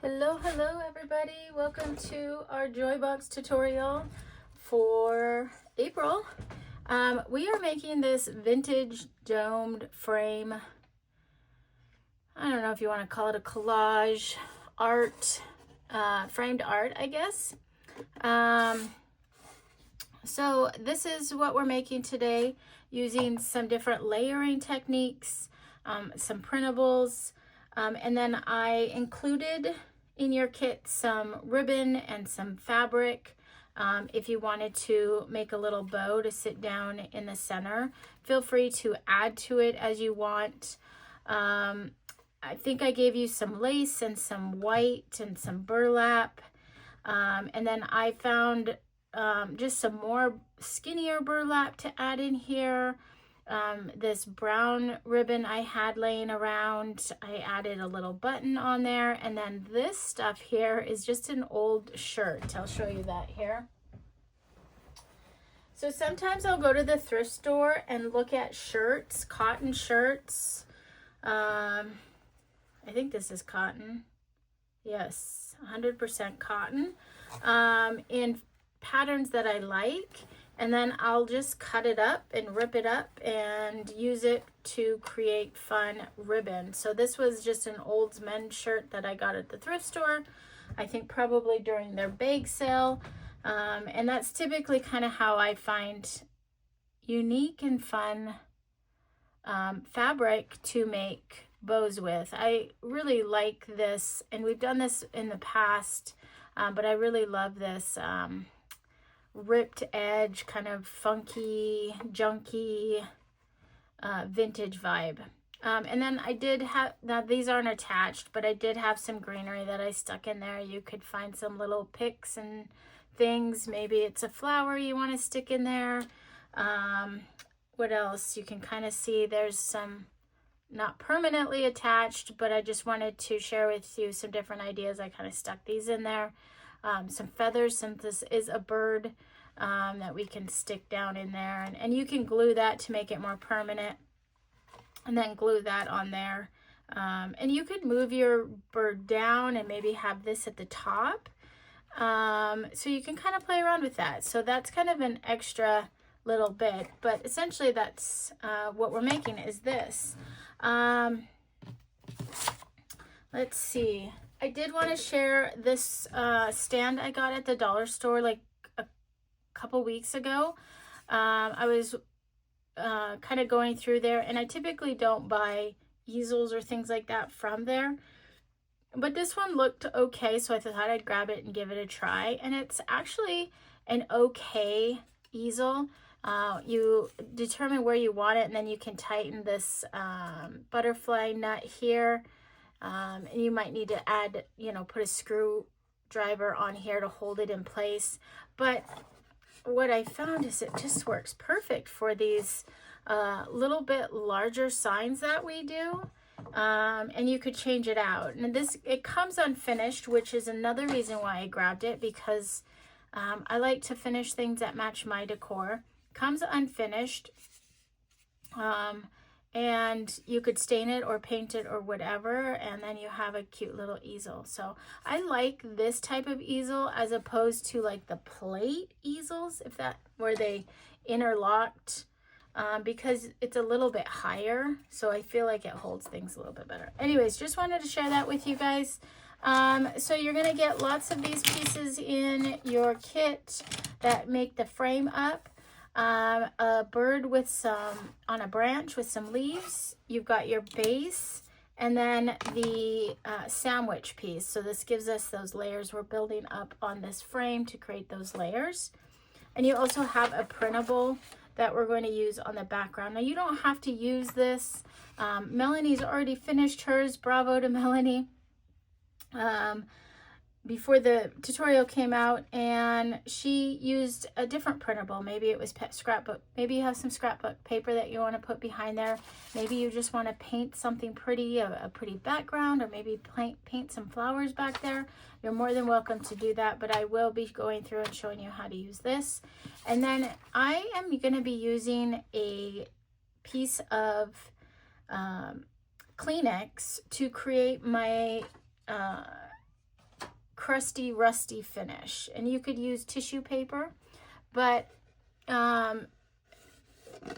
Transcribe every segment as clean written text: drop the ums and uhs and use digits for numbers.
Hello everybody. Welcome to our Joy Box tutorial for April. We are making this vintage domed frame. I don't know if you want to call it a collage art, framed art, I guess. So this is what we're making today using some different layering techniques, some printables, and then I included in your kit some ribbon and some fabric. If you wanted to make a little bow to sit down in the center, feel free to add to it as you want. I think I gave you some lace and some white and some burlap. And then I found just some more skinnier burlap to add in here. This brown ribbon I had laying around, I added a little button on there. And then this stuff here is just an old shirt. I'll show you that here. So sometimes I'll go to the thrift store and look at shirts, cotton shirts. I think this is cotton. Yes, 100% cotton. In patterns that I like, and then I'll just cut it up and rip it up and use it to create fun ribbon. So this was just an old men's shirt that I got at the thrift store, I think probably during their bag sale, and that's typically kind of how I find unique and fun fabric to make bows with. I really like this, and we've done this in the past, but I really love this ripped edge, kind of funky, junky, vintage vibe. And then I did have, now these aren't attached, but I did have some greenery that I stuck in there. You could find some little picks and things. Maybe it's a flower you want to stick in there. What else? You can kind of see there's some not permanently attached, but I just wanted to share with you some different ideas. I kind of stuck these in there. Some feathers, since this is a bird, that we can stick down in there, and you can glue that to make it more permanent, and then glue that on there. And you could move your bird down and maybe have this at the top, so you can kind of play around with that. So that's kind of an extra little bit, but essentially that's what we're making is this. Let's see. I did want to share this stand I got at the dollar store like a couple weeks ago. I was kind of going through there, and I typically don't buy easels or things like that from there. But this one looked okay, so I thought I'd grab it and give it a try. And it's actually an okay easel. You determine where you want it, and then you can tighten this butterfly nut here. And you might need to add, put a screwdriver on here to hold it in place. But what I found is it just works perfect for these little bit larger signs that we do. And you could change it out. And it comes unfinished, which is another reason why I grabbed it, because I like to finish things that match my decor. Comes unfinished. And you could stain it or paint it or whatever, and then you have a cute little easel. So I like this type of easel as opposed to like the plate easels, where they interlocked, because it's a little bit higher, so I feel like it holds things a little bit better. Anyways, just wanted to share that with you guys. So you're gonna get lots of these pieces in your kit that make the frame up. A bird with on a branch with some leaves. You've got your base, and then the sandwich piece. So this gives us those layers. We're building up on this frame to create those layers. And you also have a printable that we're going to use on the background. Now you don't have to use this. Melanie's already finished hers. Bravo to Melanie. Before the tutorial came out, and she used a different printable. Maybe it was scrapbook. Maybe you have some scrapbook paper that you want to put behind there. Maybe you just want to paint something pretty, a pretty background, or maybe paint some flowers back there. You're more than welcome to do that, but I will be going through and showing you how to use this. And then I am going to be using a piece of Kleenex to create my crusty, rusty finish. And you could use tissue paper, but I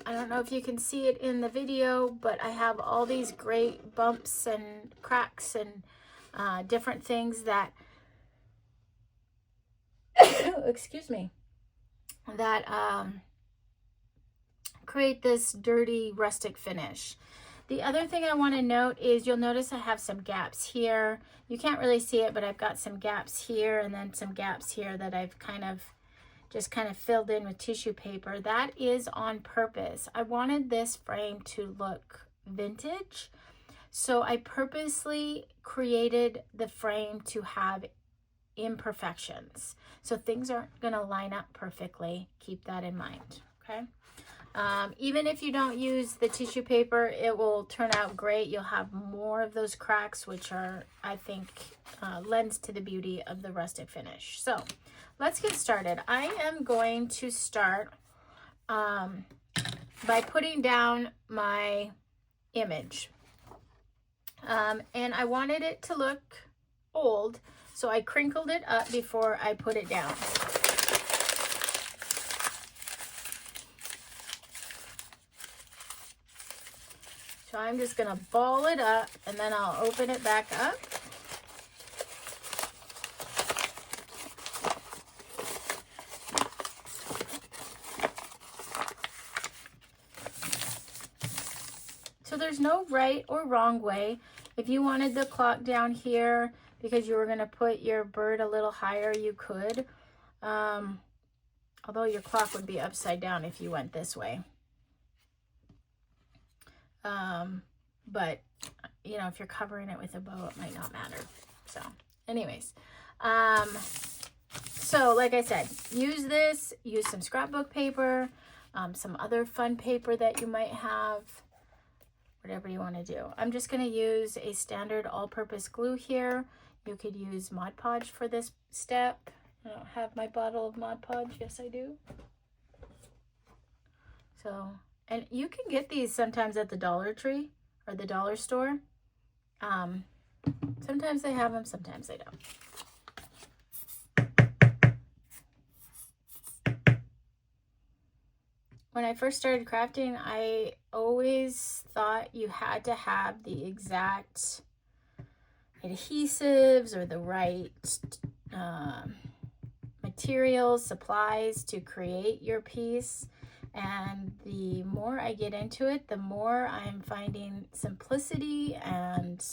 don't know if you can see it in the video, but I have all these great bumps and cracks and different things that, excuse me, that create this dirty, rustic finish. The other thing I want to note is you'll notice I have some gaps here. You can't really see it, but I've got some gaps here and then some gaps here that I've just kind of filled in with tissue paper. That is on purpose. I wanted this frame to look vintage, so I purposely created the frame to have imperfections. So things aren't going to line up perfectly. Keep that in mind, okay? Even if you don't use the tissue paper, it will turn out great. You'll have more of those cracks, which are, I think, lends to the beauty of the rustic finish. So let's get started. I am going to start by putting down my image. And I wanted it to look old, so I crinkled it up before I put it down. So I'm just going to ball it up and then I'll open it back up. So there's no right or wrong way. If you wanted the clock down here because you were going to put your bird a little higher, you could. Although your clock would be upside down if you went this way. But you know, if you're covering it with a bow, it might not matter. So anyways, so like I said, use this, use some scrapbook paper, some other fun paper that you might have, whatever you want to do. I'm just going to use a standard all-purpose glue here. You could use Mod Podge for this step. I don't have my bottle of Mod Podge. Yes, I do. So, and you can get these sometimes at the Dollar Tree or the dollar store. Sometimes they have them, sometimes they don't. When I first started crafting, I always thought you had to have the exact adhesives or the right materials, supplies to create your piece. And the more I get into it, the more I'm finding simplicity and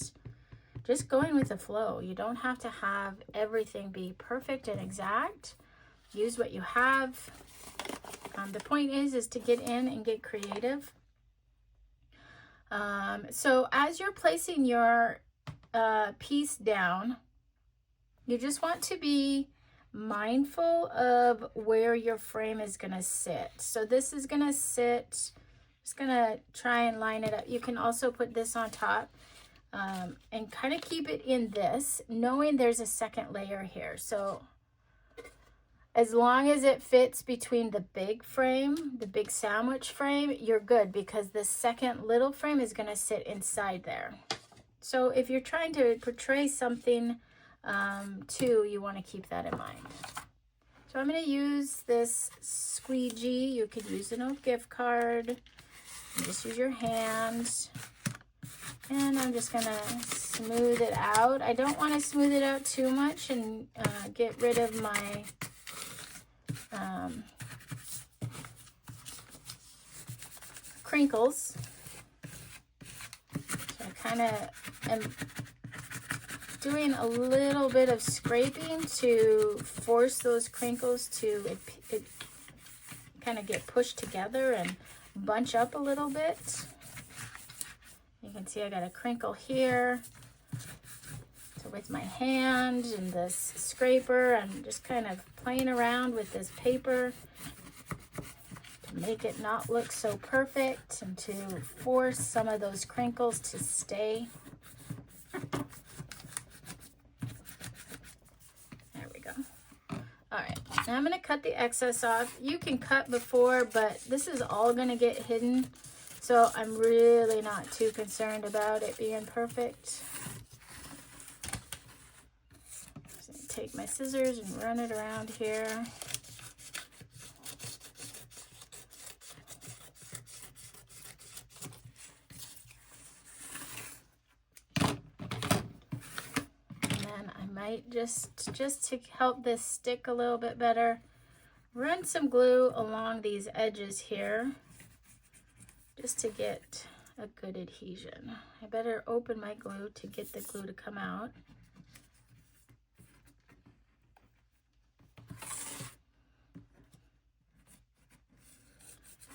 just going with the flow. You don't have to have everything be perfect and exact. Use what you have. The point is to get in and get creative. So as you're placing your piece down, you just want to be mindful of where your frame is going to sit. So this is going to sit, just going to try and line it up. You can also put this on top and kind of keep it in this, knowing there's a second layer here. So as long as it fits between the big frame, the big sandwich frame, you're good, because the second little frame is going to sit inside there. So if you're trying to portray something too, you want to keep that in mind. So I'm going to use this squeegee. You could use an old gift card. Just use your hand. And I'm just going to smooth it out. I don't want to smooth it out too much and get rid of my crinkles. So I kind of am doing a little bit of scraping to force those crinkles to kind of get pushed together and bunch up a little bit. You can see I got a crinkle here. So with my hand and this scraper, I'm just kind of playing around with this paper to make it not look so perfect and to force some of those crinkles to stay. All right, now I'm going to cut the excess off. You can cut before, but this is all going to get hidden. So I'm really not too concerned about it being perfect. take my scissors and run it around here. Might just to help this stick a little bit better, run some glue along these edges here just to get a good adhesion. I better open my glue to get the glue to come out.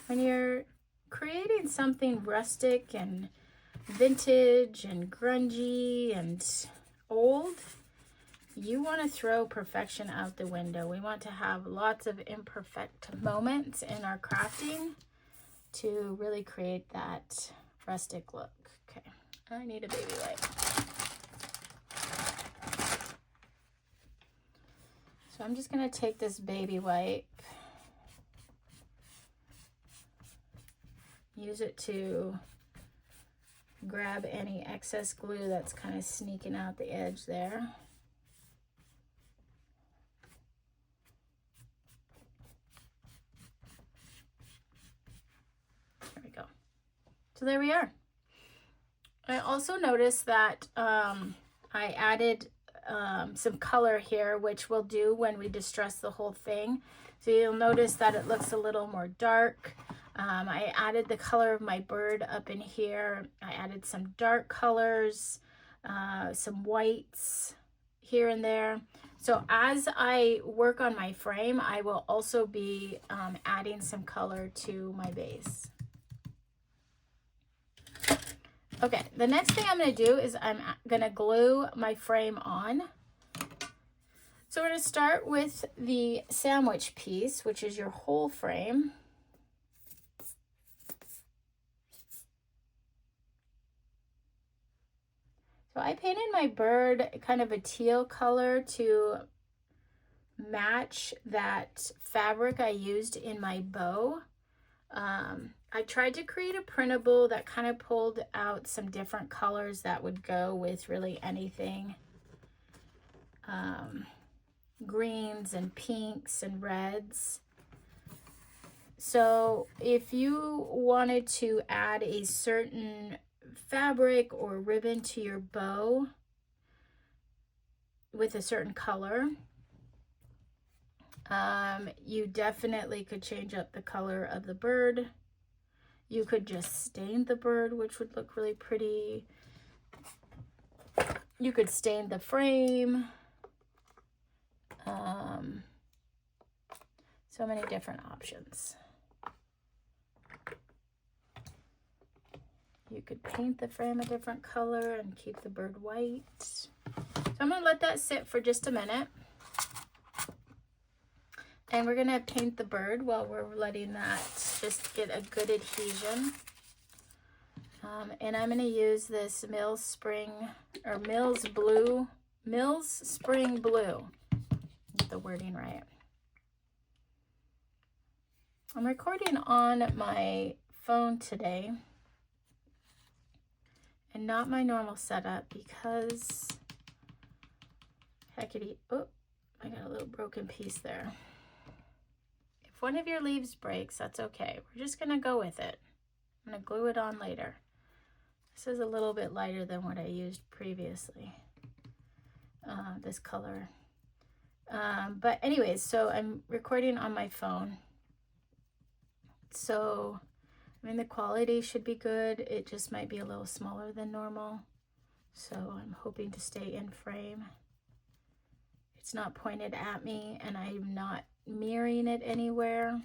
When you're creating something rustic and vintage and grungy and old, you want to throw perfection out the window. We want to have lots of imperfect moments in our crafting to really create that rustic look. Okay, I need a baby wipe. So I'm just going to take this baby wipe, use it to grab any excess glue that's kind of sneaking out the edge there. So there we are. I also noticed that I added some color here, which we'll do when we distress the whole thing. So you'll notice that it looks a little more dark. I added the color of my bird up in here. I added some dark colors, some whites here and there. So as I work on my frame, I will also be adding some color to my base. Okay, the next thing I'm going to do is I'm going to glue my frame on. So we're going to start with the sandwich piece, which is your whole frame. So I painted my bird kind of a teal color to match that fabric I used in my bow. I tried to create a printable that kind of pulled out some different colors that would go with really anything. Greens and pinks and reds. So if you wanted to add a certain fabric or ribbon to your bow with a certain color, you definitely could change up the color of the bird. You could just stain the bird, which would look really pretty. You could stain the frame. So many different options. You could paint the frame a different color and keep the bird white. So I'm going to let that sit for just a minute. And we're going to paint the bird while we're letting that just get a good adhesion. And I'm going to use this Mills Spring Blue. Get the wording right. I'm recording on my phone today and not my normal setup because heckity, oh, I got a little broken piece there. If one of your leaves breaks, that's okay. We're just gonna go with it. I'm gonna glue it on later. This is a little bit lighter than what I used previously, this color. But anyways, so I'm recording on my phone. So, I mean, the quality should be good. It just might be a little smaller than normal. So I'm hoping to stay in frame. It's not pointed at me and I'm not mirroring it anywhere.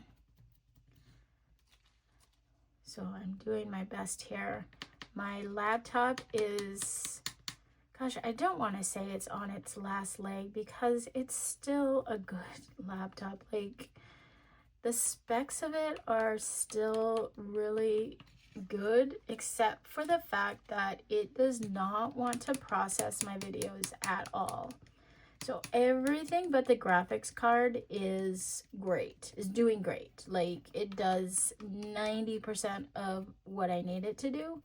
So I'm doing my best here. My laptop is, gosh, I don't want to say it's on its last leg because it's still a good laptop. Like, the specs of it are still really good, except for the fact that it does not want to process my videos at all. So everything but the graphics card is great, is doing great. Like, it does 90% of what I need it to do.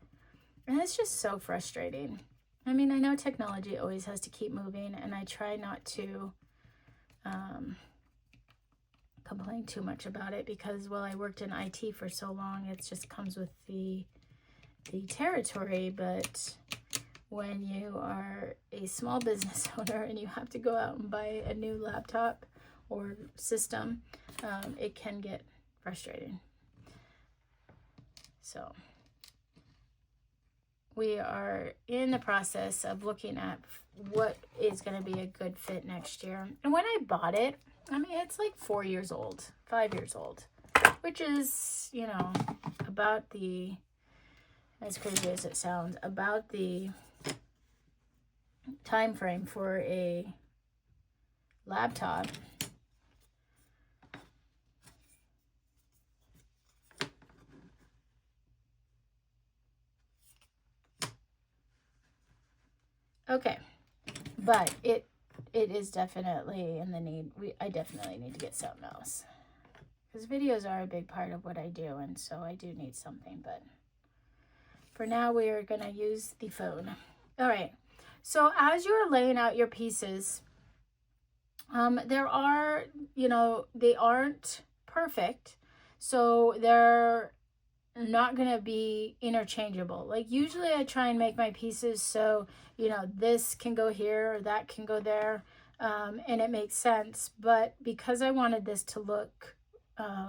And it's just so frustrating. I mean, I know technology always has to keep moving, and I try not to complain too much about it, because, well, I worked in IT for so long, it just comes with the territory. But when you are a small business owner and you have to go out and buy a new laptop or system, it can get frustrating. So we are in the process of looking at what is going to be a good fit next year. And when I bought it, I mean, it's like 4 years old, 5 years old, which is, you know, about the, as crazy as it sounds, about the time frame for a laptop. Okay, but it is definitely in the need. I definitely need to get something else, because videos are a big part of what I do, and so I do need something. But for now, we are going to use the phone. All right, so as you're laying out your pieces, there are, you know, they aren't perfect, so they're not going to be interchangeable. Like, usually I try and make my pieces so, you know, this can go here or that can go there, and it makes sense. But because I wanted this to look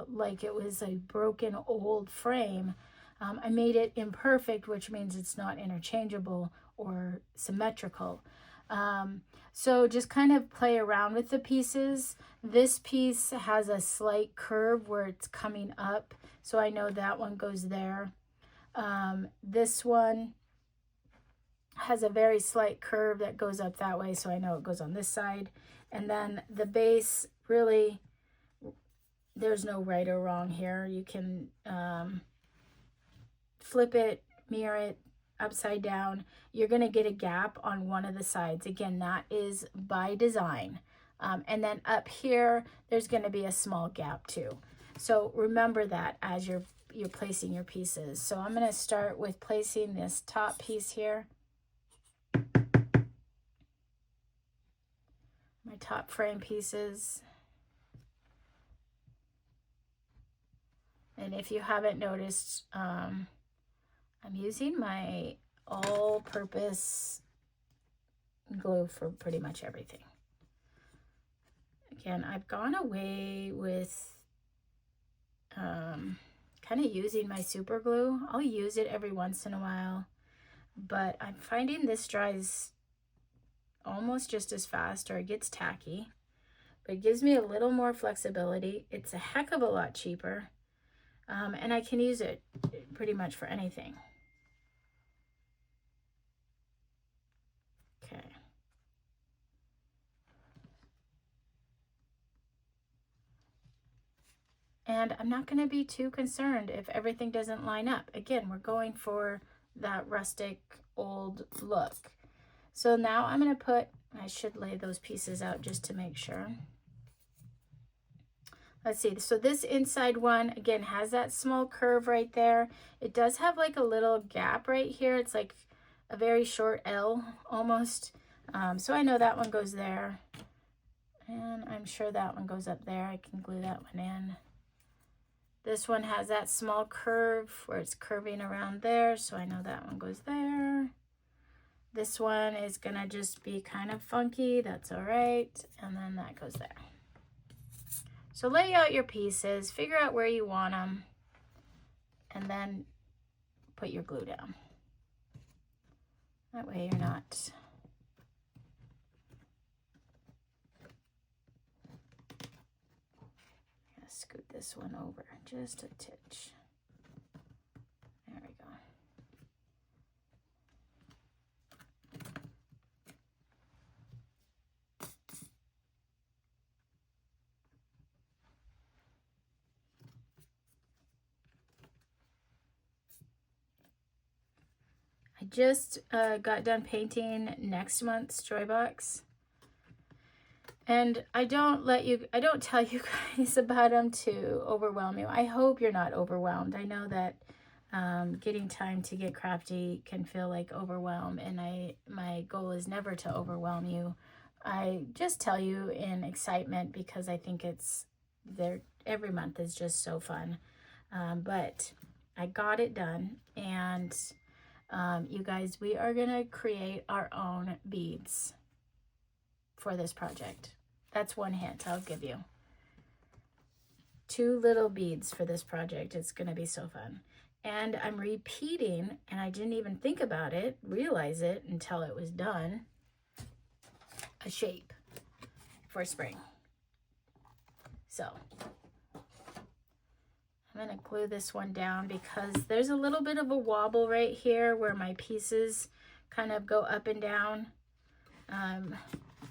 like it was a broken old frame, I made it imperfect, which means it's not interchangeable or symmetrical. So just kind of play around with the pieces. This piece has a slight curve where it's coming up, so I know that one goes there. This one has a very slight curve that goes up that way, so I know it goes on this side. And then the base, really, there's no right or wrong here. You can flip it, mirror it, upside down. You're going to get a gap on one of the sides. Again, that is by design. And then up here, there's going to be a small gap too. So remember that as you're placing your pieces. So I'm going to start with placing this top piece here. My top frame pieces. And if you haven't noticed, I'm using my all-purpose glue for pretty much everything. Again, I've gone away with kind of using my super glue. I'll use it every once in a while, but I'm finding this dries almost just as fast, or it gets tacky, but it gives me a little more flexibility. It's a heck of a lot cheaper, and I can use it pretty much for anything. Okay. And I'm not going to be too concerned if everything doesn't line up. Again, we're going for that rustic old look. So now I'm going to put, I should lay those pieces out just to make sure. Let's see, so this inside one, again, has that small curve right there. It does have like a little gap right here. It's like a very short L almost. So I know that one goes there. And I'm sure that one goes up there. I can glue that one in. This one has that small curve where it's curving around there, so I know that one goes there. This one is gonna just be kind of funky, that's all right, and then that goes there. So lay out your pieces, figure out where you want them, and then put your glue down. That way you're not scoot this one over just a titch. There we go. I just got done painting next month's Joy Box. And I don't tell you guys about them to overwhelm you. I hope you're not overwhelmed. I know that getting time to get crafty can feel like overwhelm, and my goal is never to overwhelm you. I just tell you in excitement because I think it's there. Every month is just so fun. But I got it done, and you guys, we are gonna create our own beads for this project. That's one hint I'll give you. 2 little beads for this project. It's gonna be so fun. And I'm repeating, and I didn't even think about it, realize it until it was done, a shape for spring. So I'm gonna glue this one down because there's a little bit of a wobble right here where my pieces kind of go up and down.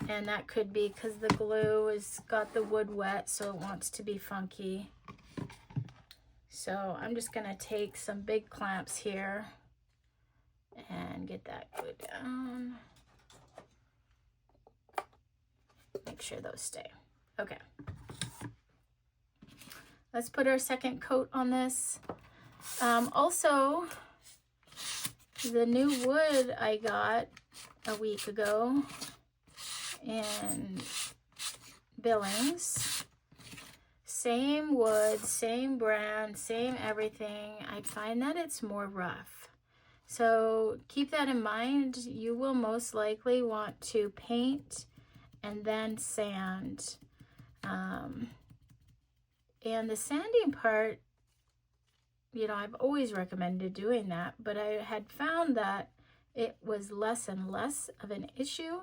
And that could be because the glue has got the wood wet, so it wants to be funky. So I'm just gonna take some big clamps here and get that glued down. Make sure those stay. Okay. Let's put our second coat on this. Also, the new wood I got a week ago in Billings. Same wood, same brand, same everything. I find that it's more rough. So keep that in mind. You will most likely want to paint and then sand. And the sanding part, you know, I've always recommended doing that, but I had found that it was less and less of an issue.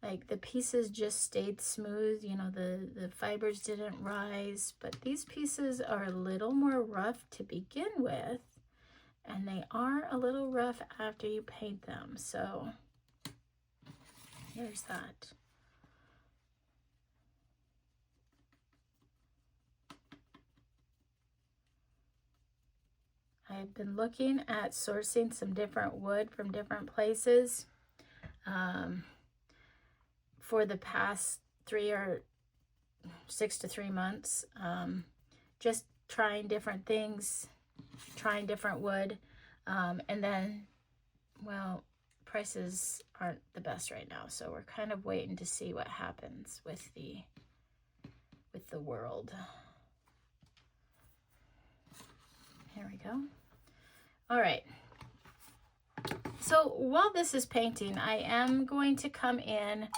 Like the pieces just stayed smooth, you know, the fibers didn't rise, but these pieces are a little more rough to begin with, and they are a little rough after you paint them. So here's that. I've been looking at sourcing some different wood from different places for the past 6 to 3 months. Just trying different things, trying different wood, and then, well, prices aren't the best right now, so we're kind of waiting to see what happens with the world. Here we go. All right. So while this is painting, I am going to come in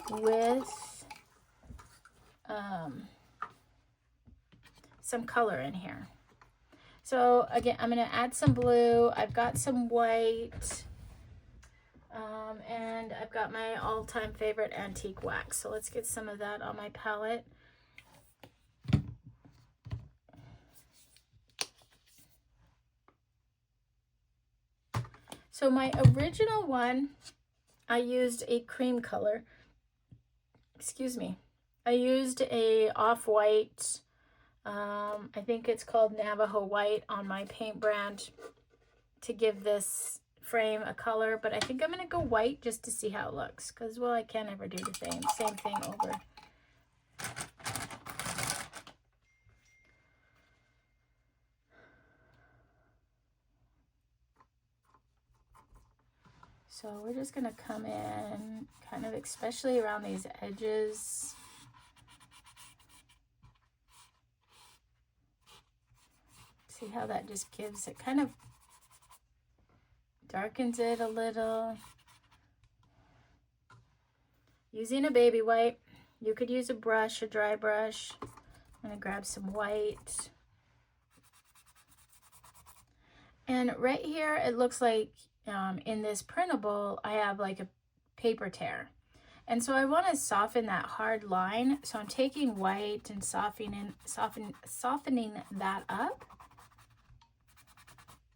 with some color in here. So again, I'm going to add some blue. I've got some white, and I've got my all-time favorite antique wax. So let's get some of that on my palette. So my original one, I used a cream color. Excuse me. I used a off-white, I think it's called Navajo White on my paint brand to give this frame a color, but I think I'm going to go white just to see how it looks because, well, I can't ever do the same thing over. So we're just going to come in kind of, especially around these edges. See how that just gives it, kind of darkens it a little. Using a baby white. You could use a brush, a dry brush. I'm going to grab some white. And right here, it looks like in this printable, I have like a paper tear. And so I want to soften that hard line. So I'm taking white and softening that up.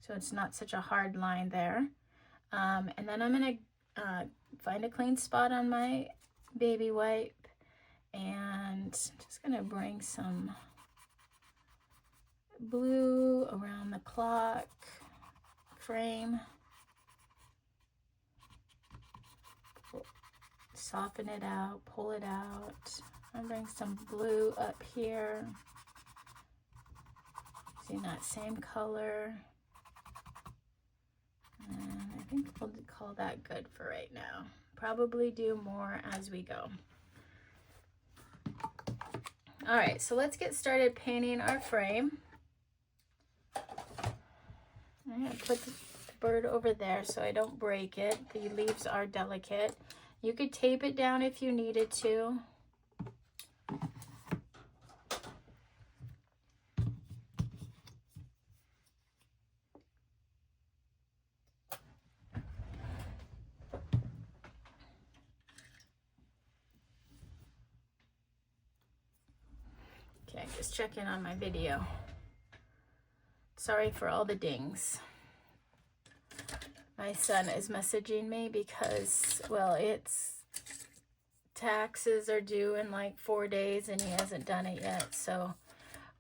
So it's not such a hard line there. And then I'm going to find a clean spot on my baby wipe. And just going to bring some blue around the clock frame. Soften it out, pull it out. I'll bring some blue up here. See that same color. think we'll call that good for right now. Probably do more as we go. All right, so let's get started painting our frame. I'm going to put the bird over there so I don't break it. The leaves are delicate. You could tape it down if you needed to. Okay, just checking on my video. Sorry for all the dings. My son is messaging me because, well, it's taxes are due in like 4 days and he hasn't done it yet. So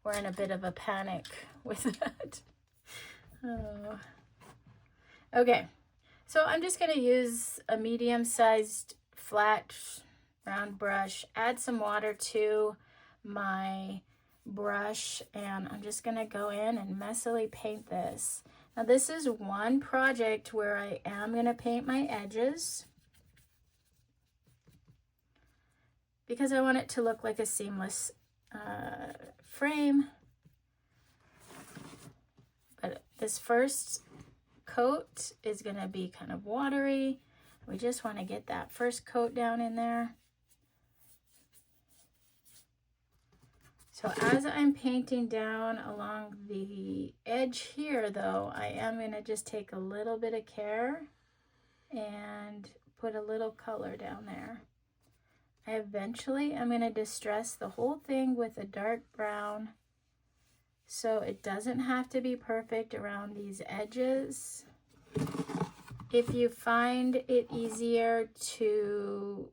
we're in a bit of a panic with that. Oh. Okay, so I'm just going to use a medium-sized flat round brush, add some water to my brush, and I'm just going to go in and messily paint this. Now this is one project where I am going to paint my edges because I want it to look like a seamless frame. But this first coat is going to be kind of watery. We just want to get that first coat down in there. So as I'm painting down along the edge here, though, I am going to just take a little bit of care and put a little color down there. I eventually am going to distress the whole thing with a dark brown so it doesn't have to be perfect around these edges. If you find it easier to,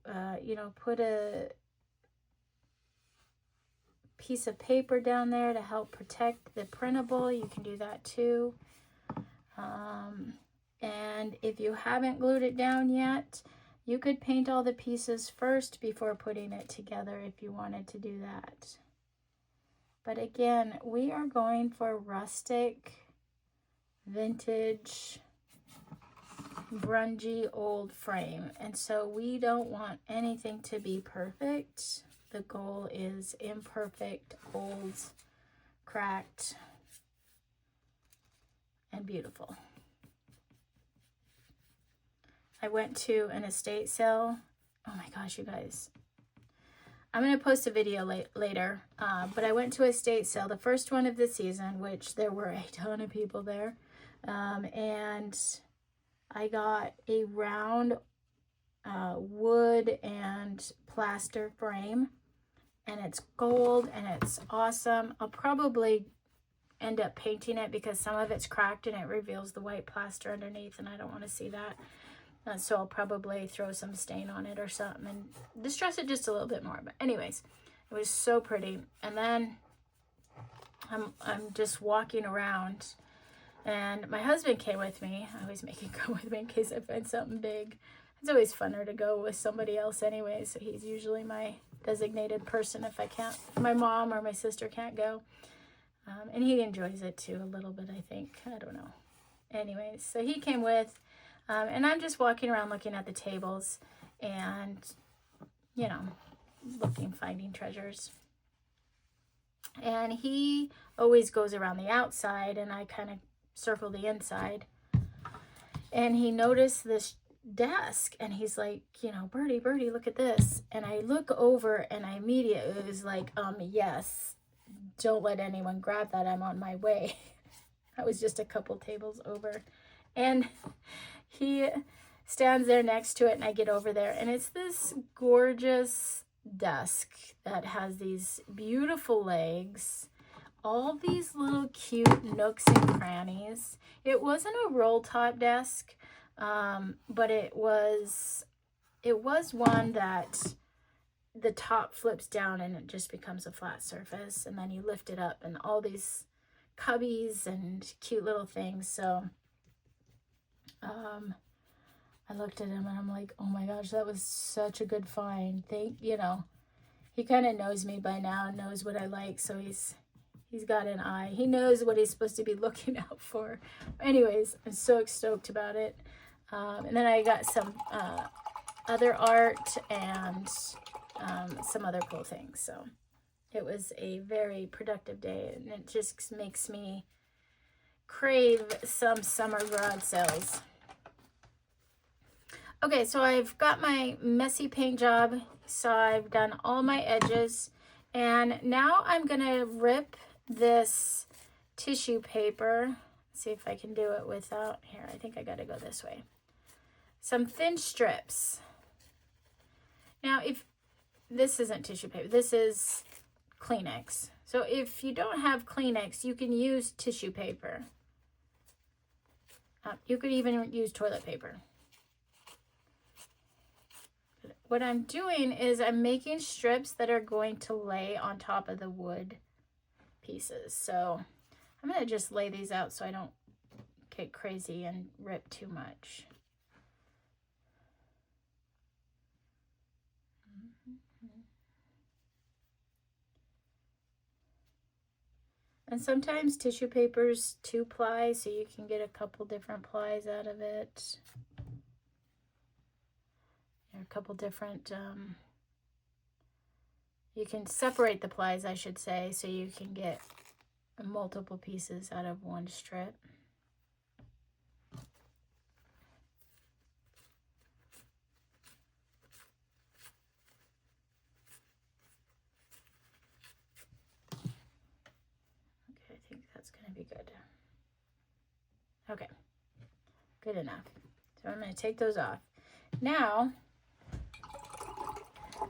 put a piece of paper down there to help protect the printable, you can do that too. And if you haven't glued it down yet, you could paint all the pieces first before putting it together if you wanted to do that. But again, we are going for rustic, vintage, grungy old frame, and so we don't want anything to be perfect. The goal is imperfect, old, cracked, and beautiful. I went to an estate sale. Oh my gosh, you guys. I'm going to post a video later, but I went to a estate sale, the first one of the season, which there were a ton of people there, and I got a round wood and plaster frame, and it's gold and it's awesome. I'll probably end up painting it because some of it's cracked and it reveals the white plaster underneath, and I don't want to see that. So I'll probably throw some stain on it or something and distress it just a little bit more. But anyways, it was so pretty. And then I'm just walking around, and my husband came with me. I always make him go with me in case I find something big. It's always funner to go with somebody else anyway, so he's usually my designated person if my mom or my sister can't go. And he enjoys it too a little bit, I think. I don't know. Anyways, so he came with, and I'm just walking around looking at the tables and, finding treasures. And he always goes around the outside, and I kind of circle the inside. And he noticed this desk, and he's like, Birdie, look at this. And I look over, and I immediately was like, yes, don't let anyone grab that. I'm on my way. I was just a couple tables over. And he stands there next to it, and I get over there, and it's this gorgeous desk that has these beautiful legs, all these little cute nooks and crannies. It wasn't a roll top desk, but it was one that the top flips down and it just becomes a flat surface, and then you lift it up and all these cubbies and cute little things. So I looked at him and I'm like, oh my gosh, that was such a good find. He kind of knows me by now and knows what I like, so he's got an eye. He knows what he's supposed to be looking out for. Anyways, I'm so stoked about it. And then I got some other art and some other cool things. So it was a very productive day, and it just makes me crave some summer garage sales. Okay, so I've got my messy paint job. So I've done all my edges, and now I'm gonna rip this tissue paper. See if I can do it without, here, I think I gotta go this way. Some thin strips. Now, if this isn't tissue paper, this is Kleenex. So if you don't have Kleenex, you can use tissue paper. You could even use toilet paper. What I'm doing is I'm making strips that are going to lay on top of the wood pieces. So I'm going to just lay these out so I don't get crazy and rip too much. And sometimes tissue paper's 2-ply, so you can get a couple different plies out of it. A couple different, you can separate the plies, I should say, so you can get multiple pieces out of one strip. Okay, I think that's going to be good. Okay, good enough. So I'm going to take those off. Now,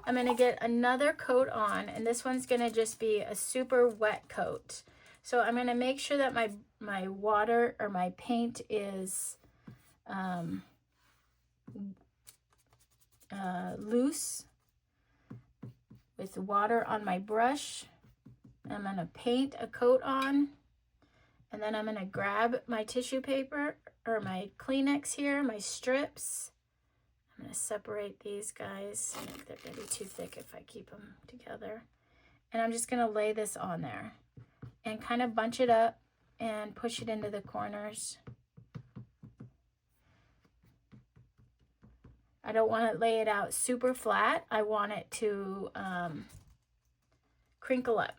I'm going to get another coat on, and this one's going to just be a super wet coat. So I'm going to make sure that my water or my paint is loose with water on my brush. I'm going to paint a coat on, and then I'm going to grab my tissue paper or my Kleenex here, my strips. I'm going to separate these guys. I think they're going to be too thick if I keep them together. And I'm just going to lay this on there and kind of bunch it up and push it into the corners. I don't want to lay it out super flat. I want it to crinkle up.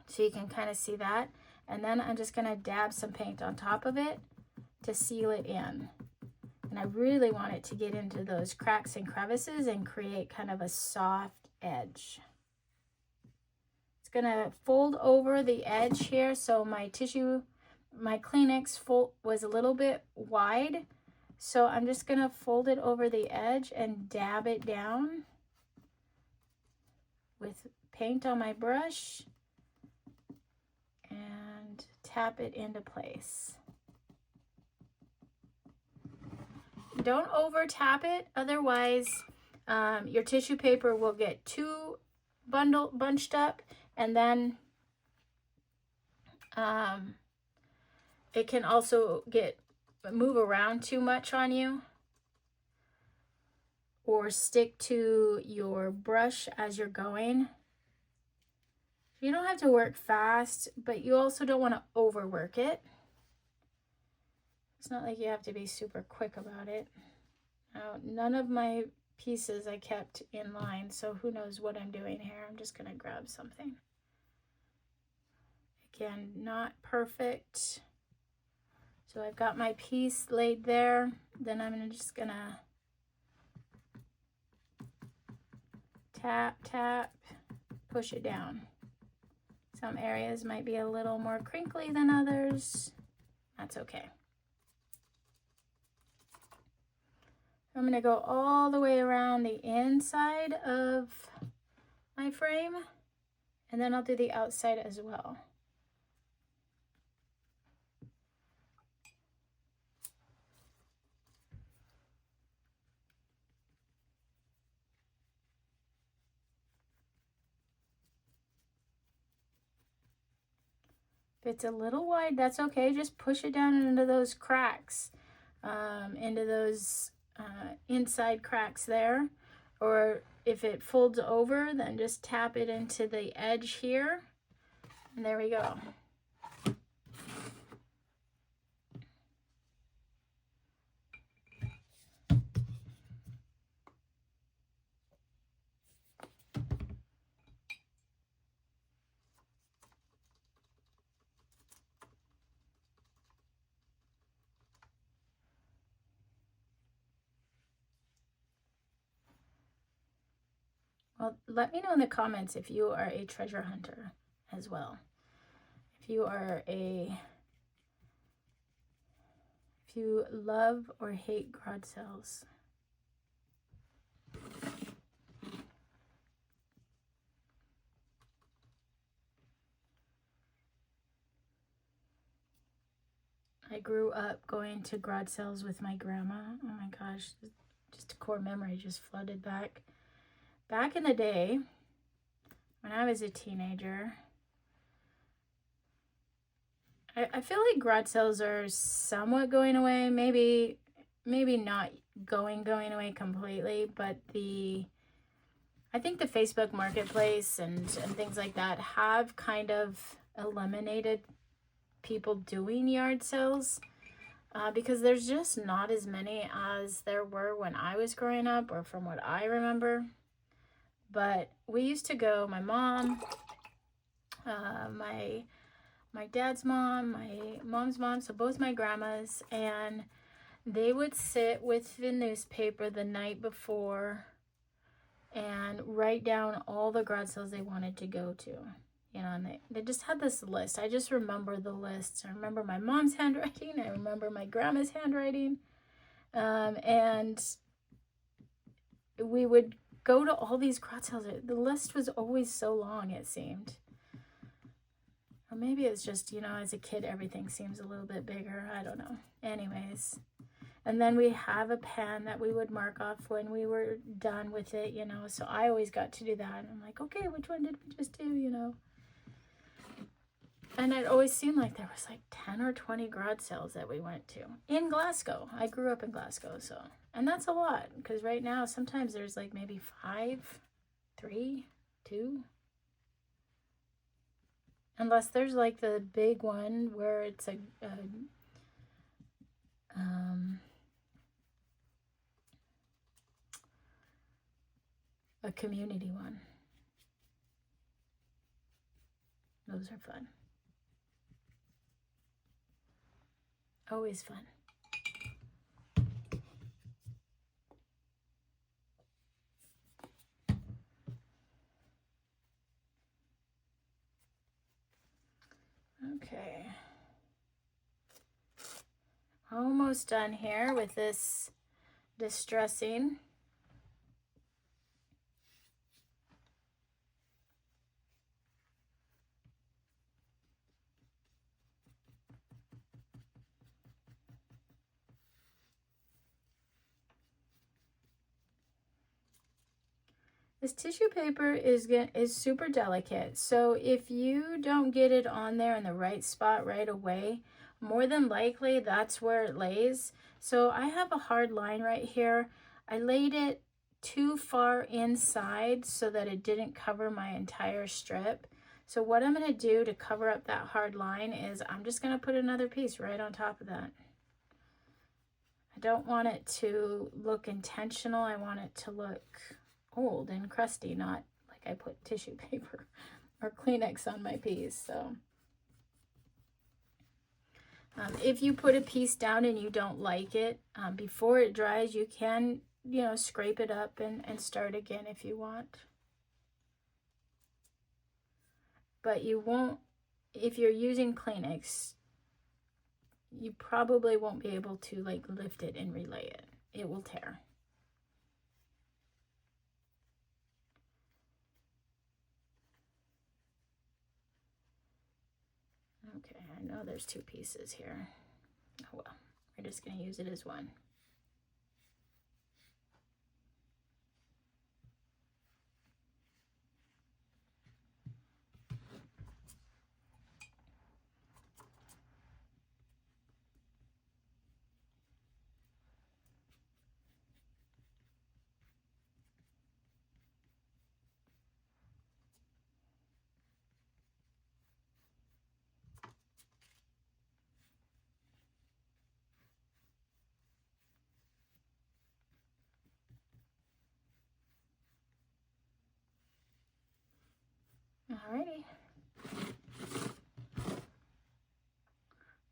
So you can kind of see that. And then I'm just going to dab some paint on top of it to seal it in. And I really want it to get into those cracks and crevices and create kind of a soft edge. It's going to fold over the edge here. So my Kleenex was a little bit wide. So I'm just going to fold it over the edge and dab it down with paint on my brush and tap it into place. Don't over tap it, otherwise your tissue paper will get too bunched up, and then it can also move around too much on you or stick to your brush as you're going. You don't have to work fast, but you also don't want to overwork it. It's not like you have to be super quick about it. Now, none of my pieces I kept in line, so who knows what I'm doing here. I'm just going to grab something. Again, not perfect. So I've got my piece laid there. Then I'm just going to tap, tap, push it down. Some areas might be a little more crinkly than others. That's okay. I'm going to go all the way around the inside of my frame, and then I'll do the outside as well. If it's a little wide, that's okay. Just push it down into those cracks, into those inside cracks there. Or if it folds over, then just tap it into the edge here. And there we go. let me know in the comments if you are a treasure hunter as well. If you love or hate garage sales. I grew up going to garage sales with my grandma. Oh my gosh, just a core memory just flooded back. Back in the day, when I was a teenager, I feel like garage sales are somewhat going away. Maybe not going away completely, but I think the Facebook Marketplace and things like that have kind of eliminated people doing yard sales because there's just not as many as there were when I was growing up, or from what I remember. But we used to go, my mom, my dad's mom, my mom's mom, so both my grandmas, and they would sit with the newspaper the night before and write down all the garage sales they wanted to go to. You know, and they just had this list. I just remember the lists. I remember my mom's handwriting. I remember my grandma's handwriting. And we would go to all these garage sales. The list was always so long, it seemed. Or maybe it's just, you know, as a kid, everything seems a little bit bigger. I don't know. Anyways. And then we have a pen that we would mark off when we were done with it, you know. So I always got to do that. And I'm like, okay, which one did we just do, you know? And it always seemed like there was like 10 or 20 garage sales that we went to in Glasgow. I grew up in Glasgow, so. And that's a lot, because right now sometimes there's like maybe 5, 3, 2. Unless there's like the big one where it's a community one. Those are fun. Always fun. Okay. Almost done here with this distressing. This tissue paper is super delicate, so if you don't get it on there in the right spot right away, more than likely that's where it lays. So I have a hard line right here. I laid it too far inside so that it didn't cover my entire strip. So what I'm going to do to cover up that hard line is I'm just going to put another piece right on top of that. I don't want it to look intentional. I want it to look old and crusty, not like I put tissue paper or Kleenex on my piece. So if you put a piece down and you don't like it, before it dries, you can, you know, scrape it up and start again if you want. But you won't, if you're using Kleenex, you probably won't be able to like lift it and relay it. It will tear. Okay, I know there's 2 pieces here. Oh well, we're just going to use it as one. Alrighty.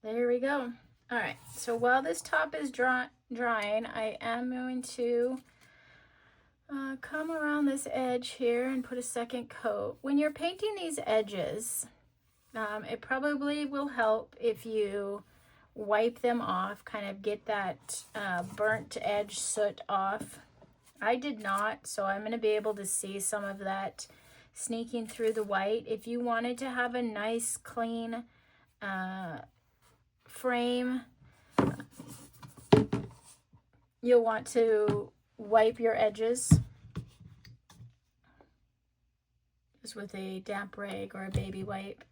There we go. Alright, so while this top is drying, I am going to come around this edge here and put a second coat. When you're painting these edges, it probably will help if you wipe them off, kind of get that burnt edge soot off. I did not, so I'm going to be able to see some of that sneaking through the white. If you wanted to have a nice clean frame, you'll want to wipe your edges just with a damp rag or a baby wipe.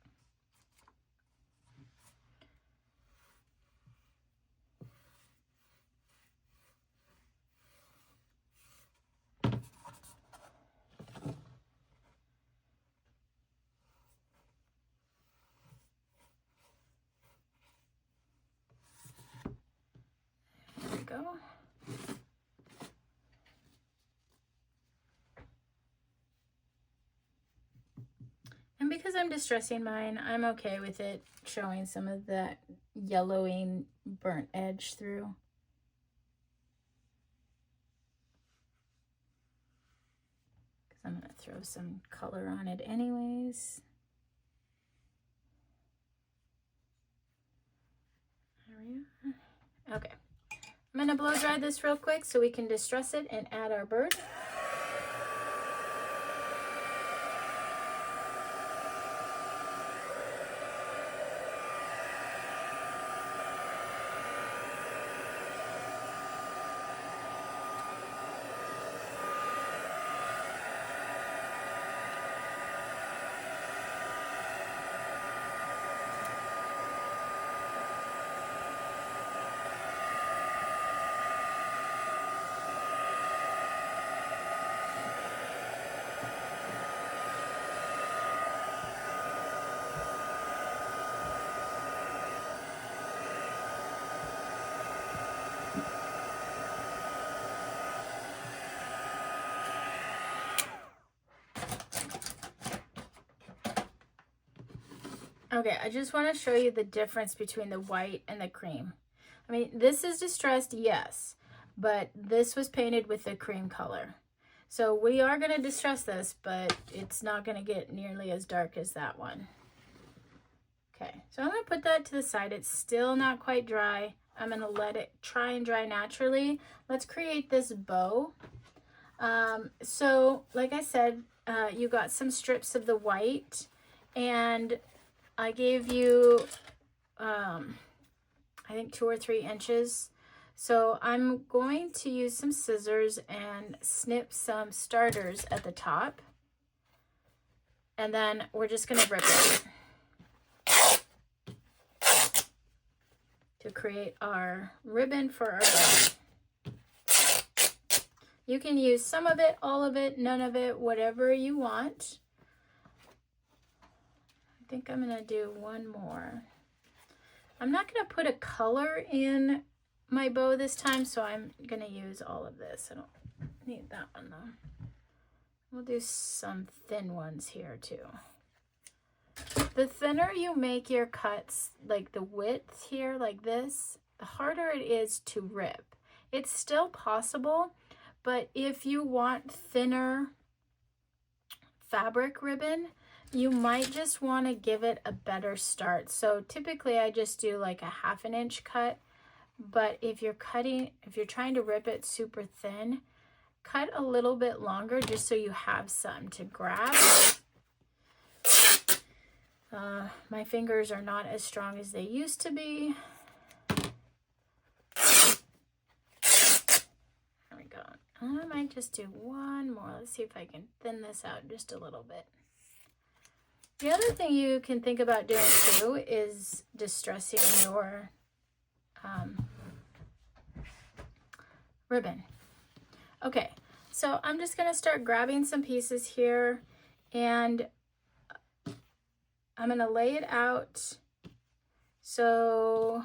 There we go. And because I'm distressing mine, I'm okay with it showing some of that yellowing burnt edge through. Because I'm going to throw some color on it anyways. There we are. Okay. I'm going to blow dry this real quick so we can distress it and add our bird. Okay, I just want to show you the difference between the white and the cream. I mean, this is distressed, yes, but this was painted with the cream color. So we are going to distress this, but it's not going to get nearly as dark as that one. Okay, so I'm going to put that to the side. It's still not quite dry. I'm going to let it try and dry naturally. Let's create this bow. So like I said, you got some strips of the white, and I gave you, I think 2 or 3 inches. So I'm going to use some scissors and snip some starters at the top. And then we're just going to rip it to create our ribbon for our bow. You can use some of it, all of it, none of it, whatever you want. I think I'm going to do one more. I'm not going to put a color in my bow this time, so I'm going to use all of this. I don't need that one though. We'll do some thin ones here too. The thinner you make your cuts, like the width here, like this, the harder it is to rip. It's still possible, but if you want thinner fabric ribbon, you might just want to give it a better start. So typically I just do like a 1/2 inch cut, but if you're trying to rip it super thin, cut a little bit longer just so you have some to grab. My fingers are not as strong as they used to be. There we go. I might just do one more. Let's see if I can thin this out just a little bit. The other thing you can think about doing too is distressing your ribbon. Okay, so I'm just going to start grabbing some pieces here, and I'm going to lay it out. So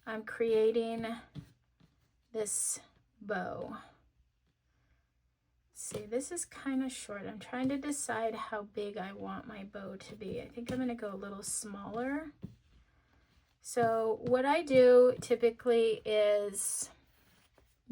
I'm creating this bow. See, this is kind of short. I'm trying to decide how big I want my bow to be. I think I'm going to go a little smaller. So what I do typically is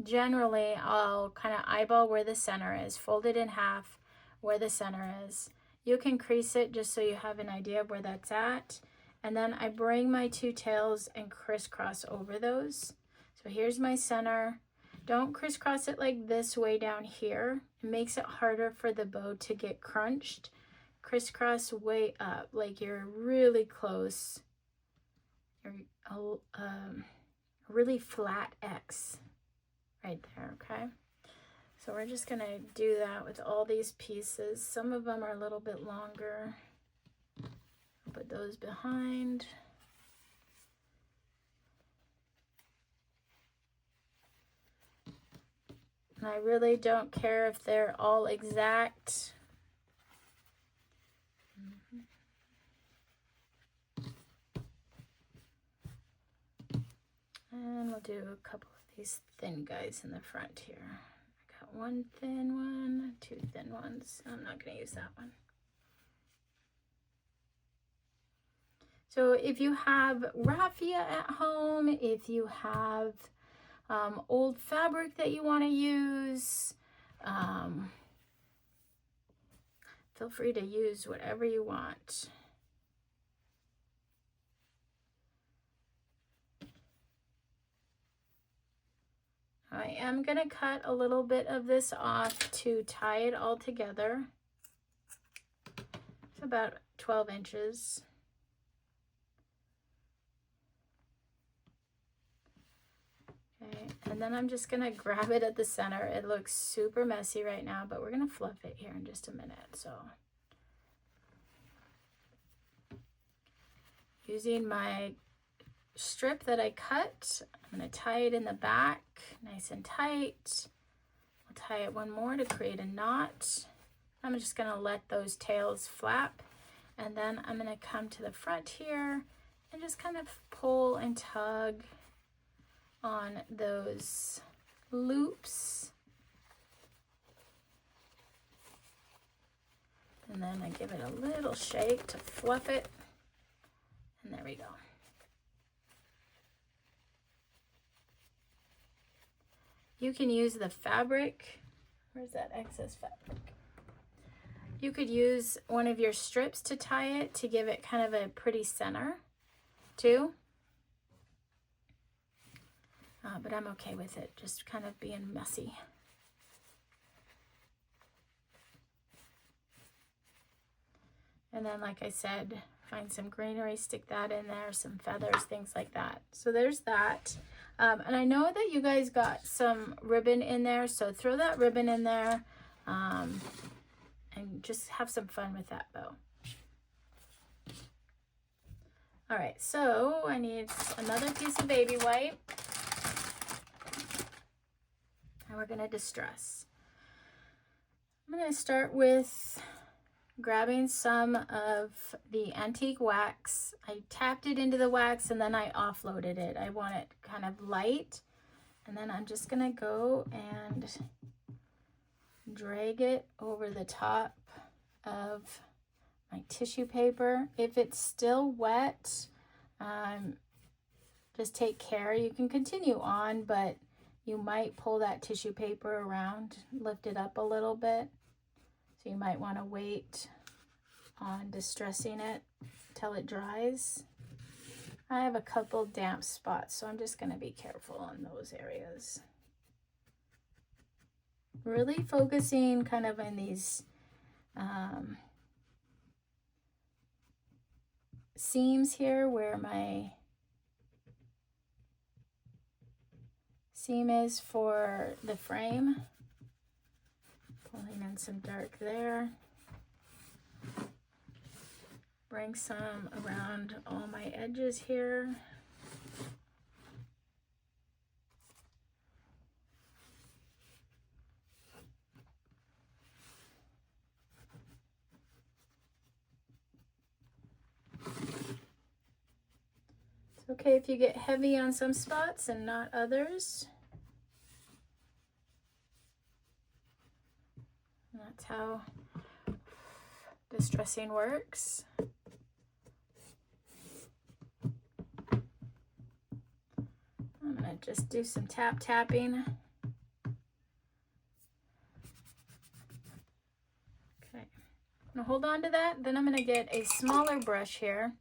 generally I'll kind of eyeball where the center is, fold it in half where the center is. You can crease it just so you have an idea of where that's at. And then I bring my two tails and crisscross over those. So here's my center. Don't crisscross it like this way down here. It makes it harder for the bow to get crunched. Crisscross way up, like you're really close. You're really flat X right there, okay? So we're just gonna do that with all these pieces. Some of them are a little bit longer. I'll put those behind. And I really don't care if they're all exact. And we'll do a couple of these thin guys in the front here. I got one thin one, two thin ones. I'm not going to use that one. So if you have raffia at home, if you have old fabric that you want to use, feel free to use whatever you want. I am going to cut a little bit of this off to tie it all together. It's about 12 inches. Okay, and then I'm just going to grab it at the center. It looks super messy right now, but we're going to fluff it here in just a minute. So using my strip that I cut, I'm going to tie it in the back nice and tight. I'll tie it one more to create a knot. I'm just going to let those tails flap, and then I'm going to come to the front here and just kind of pull and tug on those loops. And then I give it a little shake to fluff it, and there we go. You can use the fabric. Where's that excess fabric? You could use one of your strips to tie it to give it kind of a pretty center too. But I'm okay with it just kind of being messy. And then, like I said, find some greenery, stick that in there, some feathers, things like that. So there's that. And I know that you guys got some ribbon in there, so throw that ribbon in there and just have some fun with that bow. All right, so I need another piece of baby white. And we're going to distress. I'm going to start with grabbing some of the antique wax. I tapped it into the wax and then I offloaded it. I want it kind of light. And then I'm just going to go and drag it over the top of my tissue paper. If it's still wet, just take care. You can continue on, but you might pull that tissue paper around, lift it up a little bit. So you might want to wait on distressing it till it dries. I have a couple damp spots, so I'm just going to be careful on those areas. Really focusing kind of in these seams here where my seam is for the frame. Pulling in some dark there. Bring some around all my edges here. It's okay if you get heavy on some spots and not others. That's how distressing works. I'm going to just do some tapping. I'm gonna hold on to that. Then I'm gonna get a smaller brush here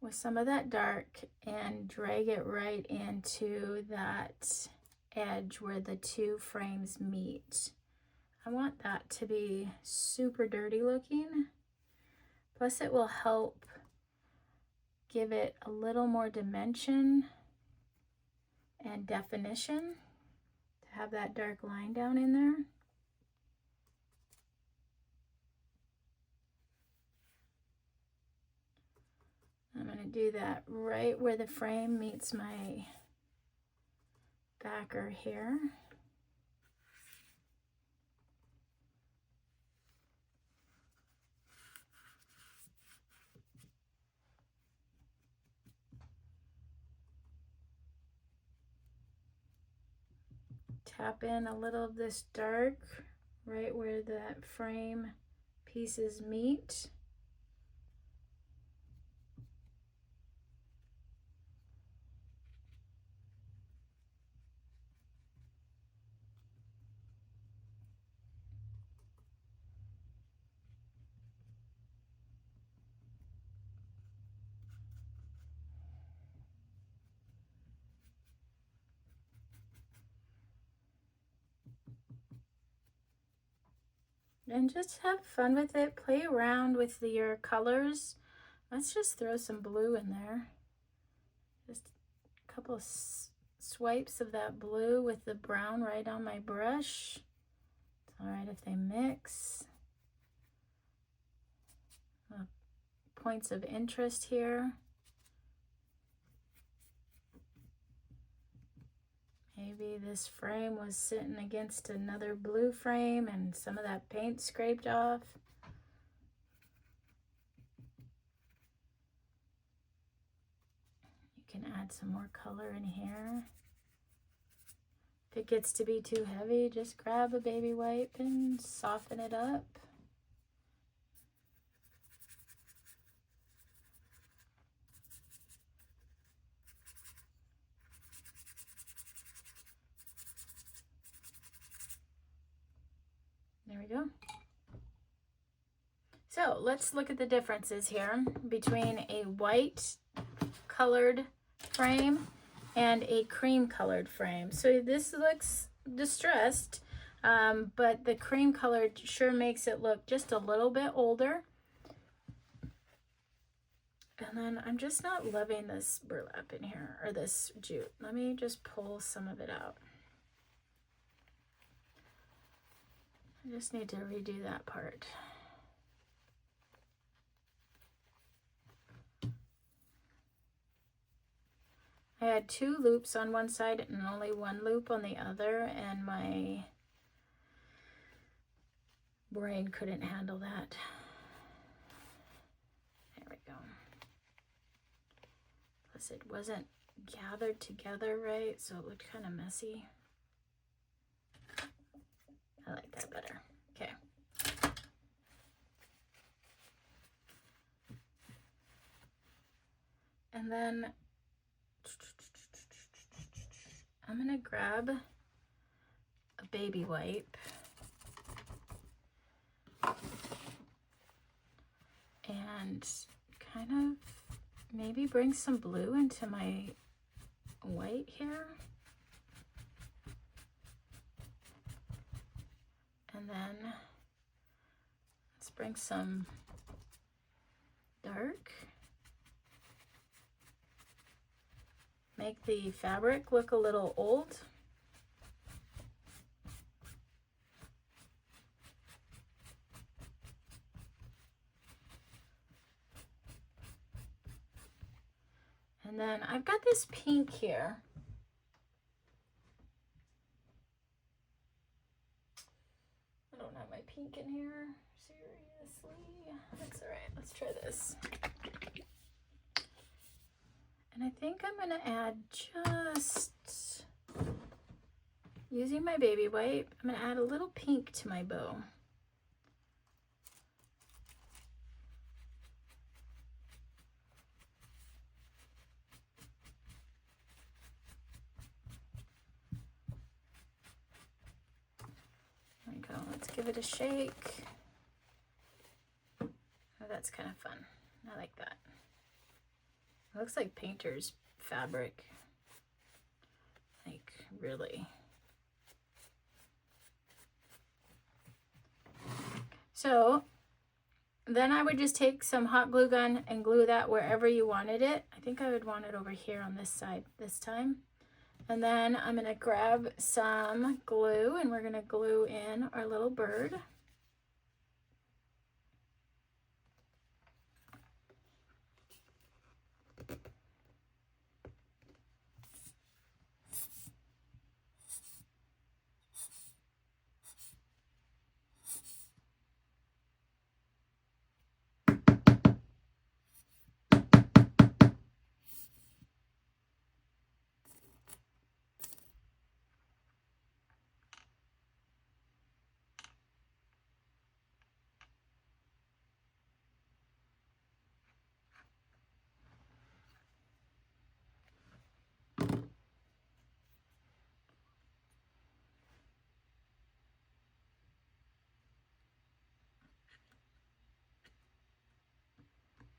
with some of that dark and drag it right into that edge where the two frames meet. I want that to be super dirty looking. Plus it will help give it a little more dimension and definition to have that dark line down in there. I'm going to do that right where the frame meets my backer here. Tap in a little of this dark right where that frame pieces meet. And just have fun with it. Play around with your colors. Let's just throw some blue in there. Just a couple of swipes of that blue with the brown right on my brush. It's all right if they mix. Points of interest here. Maybe this frame was sitting against another blue frame and some of that paint scraped off. You can add some more color in here. If it gets to be too heavy, just grab a baby wipe and soften it up. There we go. So let's look at the differences here between a white colored frame and a cream colored frame. So this looks distressed, but the cream colored sure makes it look just a little bit older. And then I'm just not loving this burlap in here, or this jute. Let me just pull some of it out. I just need to redo that part. I had 2 loops on one side and only 1 loop on the other, and my brain couldn't handle that. There we go. Plus it wasn't gathered together right, so it looked kind of messy. I like that better. Okay. And then I'm gonna grab a baby wipe and kind of maybe bring some blue into my white here. And then let's bring some dark. Make the fabric look a little old. And then I've got this pink here. I don't have my pink in here, seriously. That's all right, let's try this. And I think I'm gonna add just, using my baby wipe, I'm gonna add a little pink to my bow. There we go, let's give it a shake. Oh, that's kind of fun. I like that. It looks like painter's fabric. Like, really. So then I would just take some hot glue gun and glue that wherever you wanted it. I think I would want it over here on this side this time. And then I'm going to grab some glue and we're going to glue in our little bird.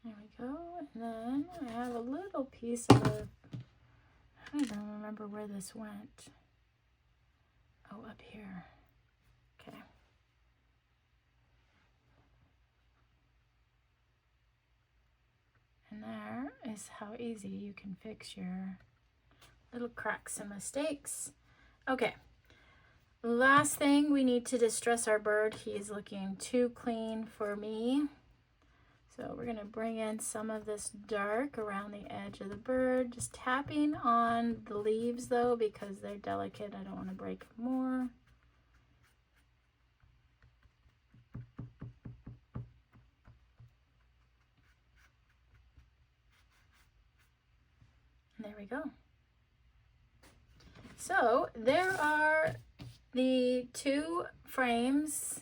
There we go. And then I have a little piece of, I don't remember where this went. Oh, up here. Okay. And there is how easy you can fix your little cracks and mistakes. Okay. Last thing, we need to distress our bird. He is looking too clean for me. So we're going to bring in some of this dark around the edge of the bird. Just tapping on the leaves though, because they're delicate. I don't want to break them more. And there we go. So there are the two frames.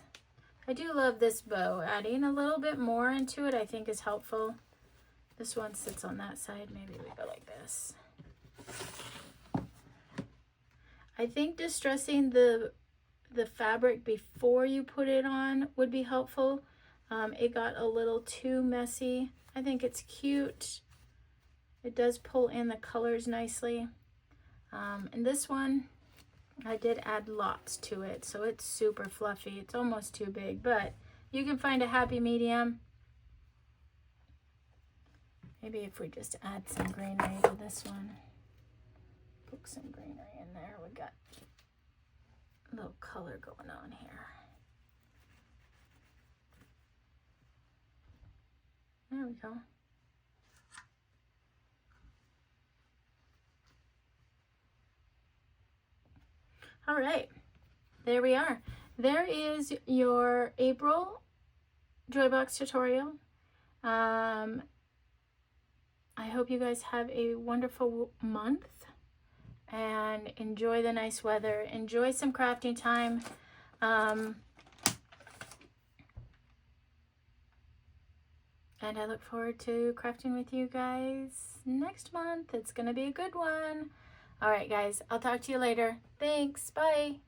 I do love this bow. Adding a little bit more into it I think is helpful. This one sits on that side. Maybe we go like this. I think distressing the fabric before you put it on would be helpful. It got a little too messy. I think it's cute. It does pull in the colors nicely. And this one, I did add lots to it, so it's super fluffy. It's almost too big, but you can find a happy medium. Maybe if we just add some greenery to this one. Poke some greenery in there. We got a little color going on here. There we go. All right, there we are. There is your April Joy Box tutorial. I hope you guys have a wonderful month and enjoy the nice weather. Enjoy some crafting time. And I look forward to crafting with you guys next month. It's going to be a good one. All right, guys, I'll talk to you later. Thanks. Bye.